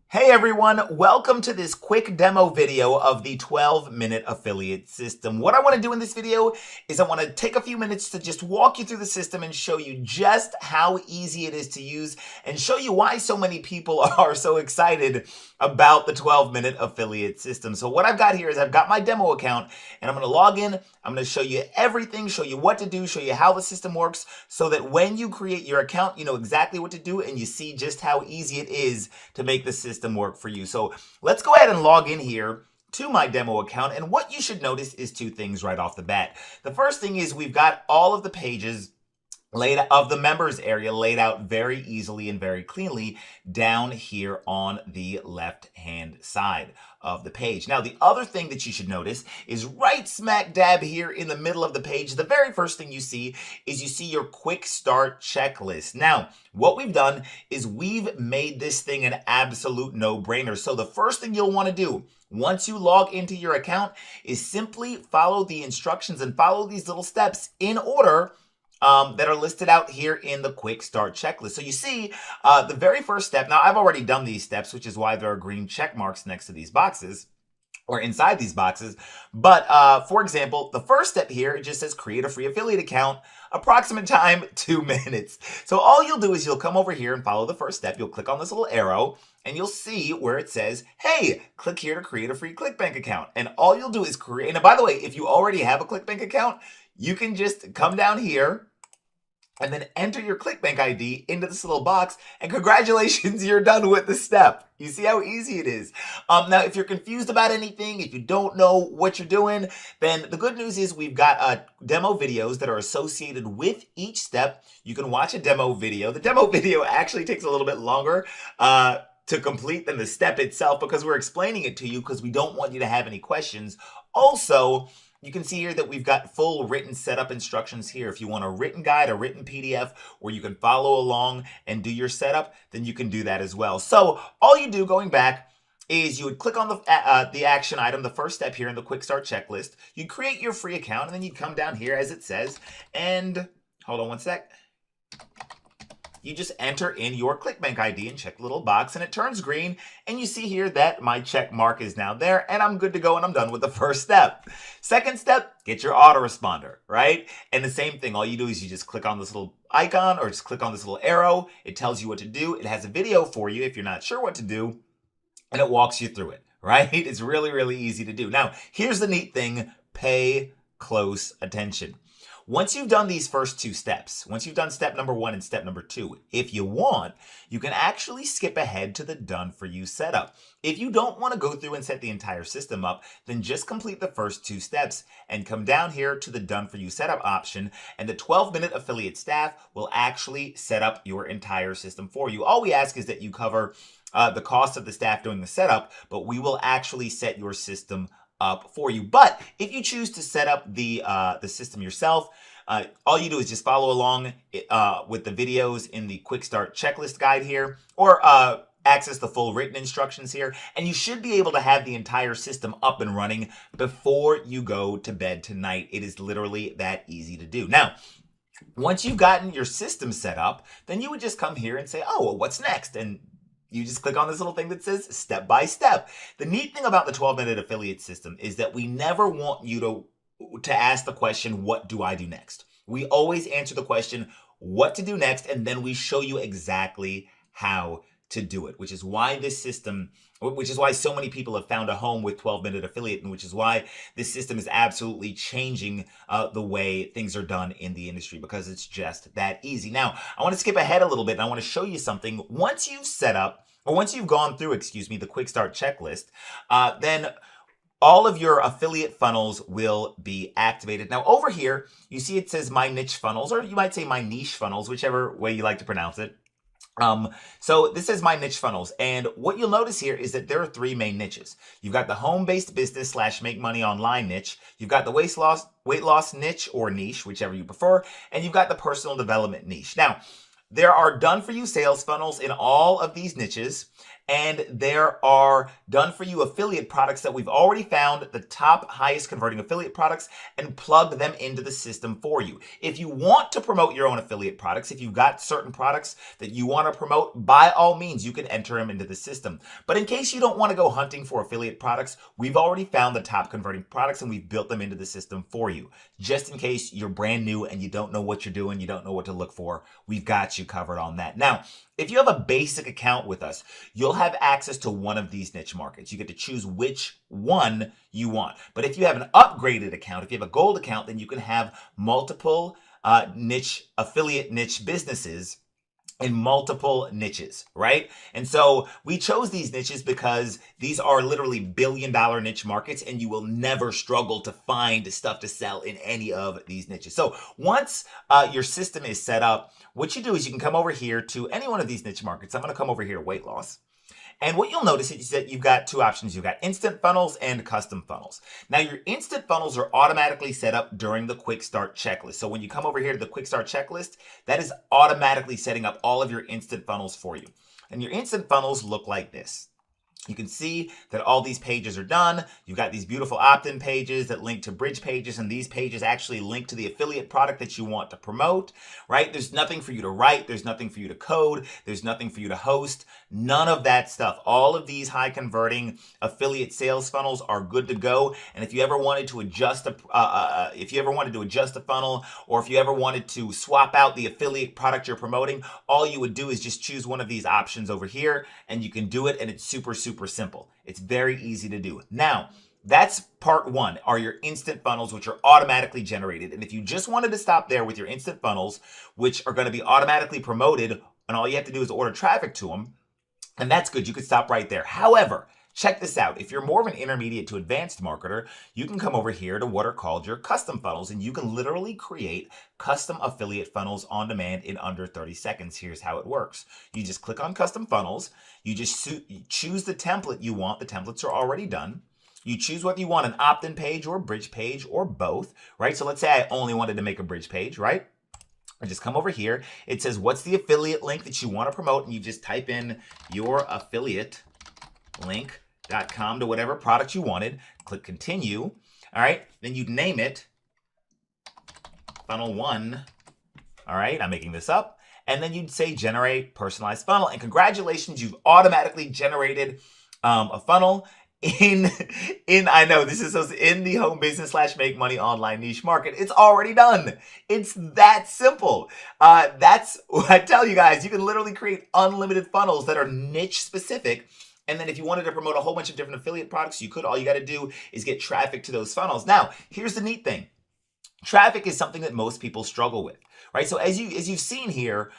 Hey everyone, welcome to this quick demo video of the 12-minute affiliate system. What I want to do in this video is I want to take a few minutes to just walk you through the system and show you just how easy it is to use and show you why so many people are so excited about the 12-minute affiliate system. So what I've got here is I've got my demo account and I'm going to log in. I'm going to show you everything, show you what to do, show you how the system works so that when you create your account, you know exactly what to do and you see just how easy it is to make the system work for you. So let's go ahead and log in here to my demo account. And what you should notice is two things right off the bat. The first thing is we've got all of the pages laid out of the members area laid out very easily and very cleanly down here on the left hand side of the page. Now, the other thing that you should notice is right smack dab here in the middle of the page, the very first thing you see is you see your quick start checklist. Now, what we've done is we've made this thing an absolute no-brainer. So the first thing you'll want to do once you log into your account is simply follow the instructions and follow these little steps in order that are listed out here in the quick start checklist. So you see the very first step. Now I've already done these steps, which is why there are green check marks next to these boxes or inside these boxes. But for example, the first step here, it just says create a free affiliate account, approximate time 2 minutes. So all you'll do is you'll come over here and follow the first step. You'll click on this little arrow and you'll see where it says, hey, click here to create a free ClickBank account. And all you'll do is create, and by the way, if you already have a ClickBank account, you can just come down here and then enter your ClickBank ID into this little box, and congratulations, you're done with the step. You see how easy it is. Now, if you're confused about anything, if you don't know what you're doing, then the good news is we've got demo videos that are associated with each step. You can watch a demo video. The demo video actually takes a little bit longer to complete than the step itself because we're explaining it to you because we don't want you to have any questions. Also, you can see here that we've got full written setup instructions here. If you want a written guide, a written PDF where you can follow along and do your setup, then you can do that as well. So all you do going back is you would click on the action item, the first step here in the quick start checklist. You create your free account and then you come down here as it says and hold on one sec. You just enter in your ClickBank ID and check the little box and it turns green and you see here that my check mark is now there and I'm good to go and I'm done with the first step. Second step, get your autoresponder, right? And the same thing, all you do is you just click on this little icon or just click on this little arrow. It tells you what to do. It has a video for you if you're not sure what to do and it walks you through it, right? It's really, really easy to do. Now, here's the neat thing, pay close attention. Once you've done these first two steps, once you've done step number 1 and step number 2, if you want, you can actually skip ahead to the done for you setup. If you don't want to go through and set the entire system up, then just complete the first 2 steps and come down here to the done for you setup option and the 12-minute affiliate staff will actually set up your entire system for you. All we ask is that you cover the cost of the staff doing the setup, but we will actually set your system up for you. But if you choose to set up the system yourself, all you do is just follow along with the videos in the quick start checklist guide here, or access the full written instructions here, and you should be able to have the entire system up and running before you go to bed tonight. It is literally that easy to do. Now, once you've gotten your system set up, then you would just come here and say, oh, well, what's next? And you just click on this little thing that says step by step. The neat thing about the 12-minute affiliate system is that we never want you to ask the question, what do I do next? We always answer the question, what to do next, and then we show you exactly how to do it, which is why this system, which is why so many people have found a home with 12-minute affiliate, and which is why this system is absolutely changing the way things are done in the industry, because it's just that easy. Now, I want to skip ahead a little bit, and I want to show you something. Once you've set up, or once you've gone through, the quick start checklist, then all of your affiliate funnels will be activated. Now, over here, you see it says my niche funnels, or you might say my niche funnels, whichever way you like to pronounce it. So this is my niche funnels. And what you'll notice here is that there are 3 main niches. You've got the home-based business / make money online niche. You've got the weight loss niche or niche, whichever you prefer. And you've got the personal development niche. Now, there are done for you sales funnels in all of these niches. and there are done for you affiliate products that we've already found the top highest converting affiliate products and plugged them into the system for you. If you want to promote your own affiliate products, if you've got certain products that you want to promote, by all means, you can enter them into the system. But in case you don't want to go hunting for affiliate products, we've already found the top converting products and we've built them into the system for you. Just in case you're brand new and you don't know what you're doing, you don't know what to look for, we've got you covered on that. Now, if you have a basic account with us, you'll have access to one of these niche markets. You get to choose which one you want. But if you have an upgraded account, if you have a gold account, then you can have multiple affiliate niche businesses in multiple niches, right? And so we chose these niches because these are literally billion-dollar niche markets and you will never struggle to find stuff to sell in any of these niches. So once your system is set up, what you do is you can come over here to any one of these niche markets. I'm going to come over here to weight loss. And what you'll notice is that you've got two options. You've got instant funnels and custom funnels. Now, your instant funnels are automatically set up during the quick start checklist. So when you come over here to the quick start checklist, that is automatically setting up all of your instant funnels for you. And your instant funnels look like this. You can see that all these pages are done. You've got these beautiful opt-in pages that link to bridge pages, and these pages actually link to the affiliate product that you want to promote, right? There's nothing for you to write. There's nothing for you to code. There's nothing for you to host. None of that stuff. All of these high converting affiliate sales funnels are good to go. And if you ever wanted to adjust a funnel, or if you ever wanted to swap out the affiliate product you're promoting, all you would do is just choose one of these options over here, and you can do it, and it's super simple. It's very easy to do. Now, that's part one, are your instant funnels, which are automatically generated. And if you just wanted to stop there with your instant funnels, which are going to be automatically promoted, and all you have to do is order traffic to them, and that's good. You could stop right there. However, check this out. If you're more of an intermediate to advanced marketer, you can come over here to what are called your custom funnels, and you can literally create custom affiliate funnels on demand in under 30 seconds. Here's how it works. You just click on custom funnels. You just choose the template you want. The templates are already done. You choose whether you want an opt-in page or a bridge page or both, right? So let's say I only wanted to make a bridge page, right? I just come over here. It says, what's the affiliate link that you want to promote? And you just type in your affiliate link.com to whatever product you wanted. Click continue. All right. Then you'd name it funnel 1. All right. I'm making this up. And then you'd say generate personalized funnel. And congratulations, you've automatically generated a funnel I know this is in the home business / make money online niche market. It's already done. It's that simple. That's what I tell you guys. You can literally create unlimited funnels that are niche specific. And then if you wanted to promote a whole bunch of different affiliate products, you could. All you got to do is get traffic to those funnels. Now, here's the neat thing. Traffic is something that most people struggle with, right? So as you've seen here,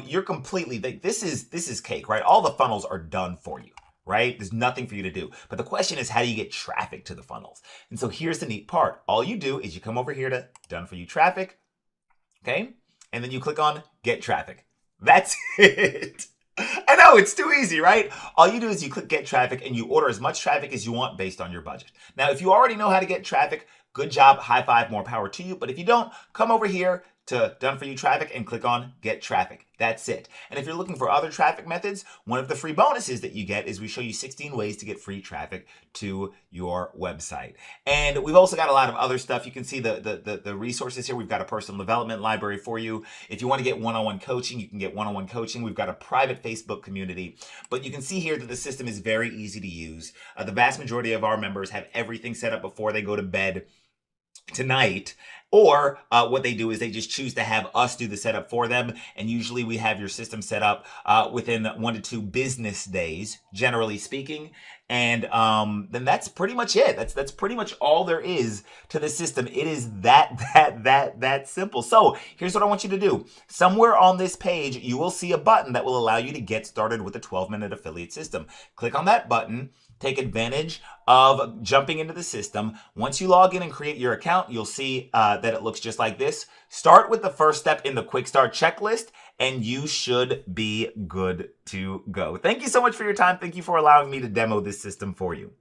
you're completely, this is cake, right? All the funnels are done for you, right? There's nothing for you to do. But the question is, how do you get traffic to the funnels? And so here's the neat part. All you do is you come over here to done for you traffic, okay? And then you click on get traffic. That's it. I know, it's too easy, right? All you do is you click get traffic and you order as much traffic as you want based on your budget. Now, if you already know how to get traffic, good job, high five, more power to you. But if you don't, come over here to done for you traffic and click on get traffic. That's it. And if you're looking for other traffic methods, one of the free bonuses that you get is we show you 16 ways to get free traffic to your website. And we've also got a lot of other stuff. You can see the resources here. We've got a personal development library for you. If you want to get one-on-one coaching, you can get one-on-one coaching. We've got a private Facebook community. But you can see here that the system is very easy to use. The vast majority of our members have everything set up before they go to bed tonight, or what they do is they just choose to have us do the setup for them. And usually we have your system set up within 1 to 2 business days, generally speaking. And then that's pretty much it. That's pretty much all there is to the system. It is that simple. So here's what I want you to do. Somewhere on this page, you will see a button that will allow you to get started with the 12-minute affiliate system. Click on that button. Take advantage of jumping into the system. Once you log in and create your account, you'll see that it looks just like this. Start with the first step in the quick start checklist, and you should be good to go. Thank you so much for your time. Thank you for allowing me to demo this system for you.